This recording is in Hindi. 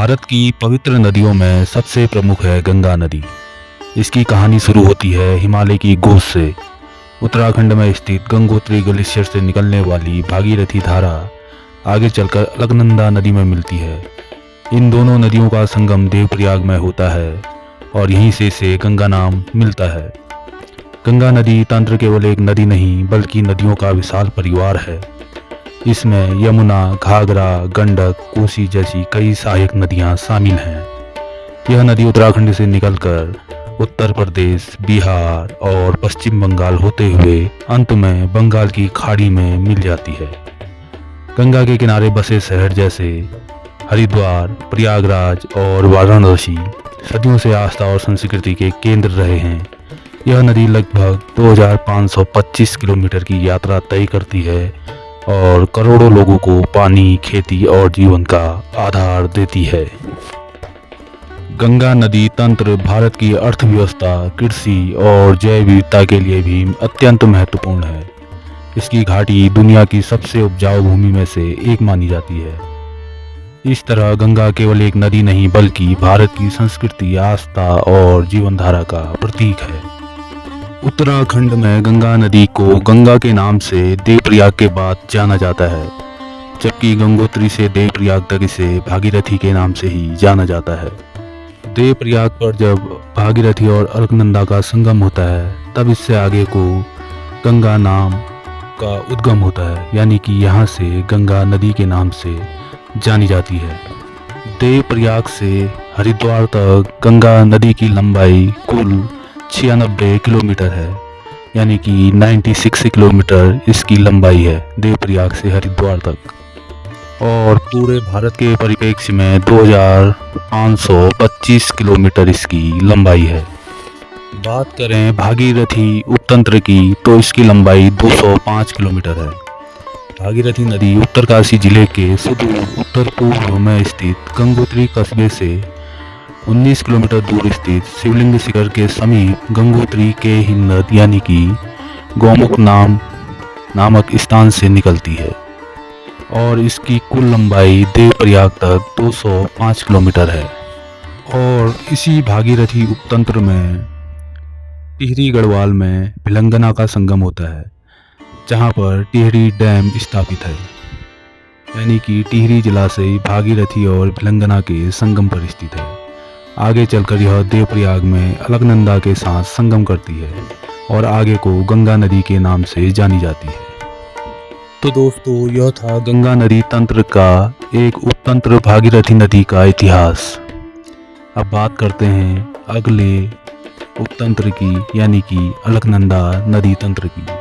भारत की पवित्र नदियों में सबसे प्रमुख है गंगा नदी। इसकी कहानी शुरू होती है हिमालय की गोद से। उत्तराखंड में स्थित गंगोत्री ग्लेशियर से निकलने वाली भागीरथी धारा आगे चलकर अलकनंदा नदी में मिलती है। इन दोनों नदियों का संगम देवप्रयाग में होता है और यहीं से इसे गंगा नाम मिलता है। गंगा नदी तंत्र केवल एक नदी नहीं बल्कि नदियों का विशाल परिवार है। इसमें यमुना, घाघरा, गंडक, कोसी जैसी कई सहायक नदियां शामिल हैं। यह नदी उत्तराखंड से निकलकर उत्तर प्रदेश, बिहार और पश्चिम बंगाल होते हुए अंत में बंगाल की खाड़ी में मिल जाती है। गंगा के किनारे बसे शहर जैसे हरिद्वार, प्रयागराज और वाराणसी सदियों से आस्था और संस्कृति के केंद्र रहे हैं। यह नदी लगभग 2525 किलोमीटर की यात्रा तय करती है और करोड़ों लोगों को पानी, खेती और जीवन का आधार देती है। गंगा नदी तंत्र भारत की अर्थव्यवस्था, कृषि और जैव विविधता के लिए भी अत्यंत महत्वपूर्ण है। इसकी घाटी दुनिया की सबसे उपजाऊ भूमि में से एक मानी जाती है। इस तरह गंगा केवल एक नदी नहीं बल्कि भारत की संस्कृति, आस्था और जीवनधारा का प्रतीक है। उत्तराखंड में गंगा नदी को गंगा के नाम से देवप्रयाग के बाद जाना जाता है, जबकि गंगोत्री से देवप्रयाग तक इसे भागीरथी के नाम से ही जाना जाता है। देवप्रयाग पर जब भागीरथी और अलकनंदा का संगम होता है तब इससे आगे को गंगा नाम का उद्गम होता है, यानी कि यहाँ से गंगा नदी के नाम से जानी जाती है। देवप्रयाग से हरिद्वार तक गंगा नदी की लंबाई कुल 96 किलोमीटर है, यानी कि 96 किलोमीटर इसकी लंबाई है देवप्रयाग से हरिद्वार तक। और पूरे भारत के परिप्रेक्ष्य में 2525 किलोमीटर इसकी लंबाई है। बात करें भागीरथी उपतंत्र की तो इसकी लंबाई 205 किलोमीटर है। भागीरथी नदी उत्तरकाशी जिले के सुदूर उत्तर पूर्व में स्थित गंगोत्री कस्बे से 19 किलोमीटर दूर स्थित शिवलिंग शिखर के समीप गंगोत्री के हिन्नत यानी कि गौमुख नामक स्थान से निकलती है और इसकी कुल लंबाई देवप्रयाग तक 205 किलोमीटर है। और इसी भागीरथी उपतंत्र में टिहरी गढ़वाल में भिलंगना का संगम होता है, जहां पर टिहरी डैम स्थापित है, यानी कि टिहरी जलाशय भागीरथी और भिलंगना के संगम पर स्थित है। आगे चलकर यह देवप्रयाग में अलकनंदा के साथ संगम करती है और आगे को गंगा नदी के नाम से जानी जाती है। तो दोस्तों, यह था गंगा नदी तंत्र का एक उपतंत्र भागीरथी नदी का इतिहास। अब बात करते हैं अगले उपतंत्र की, यानी कि अलकनंदा नदी तंत्र की।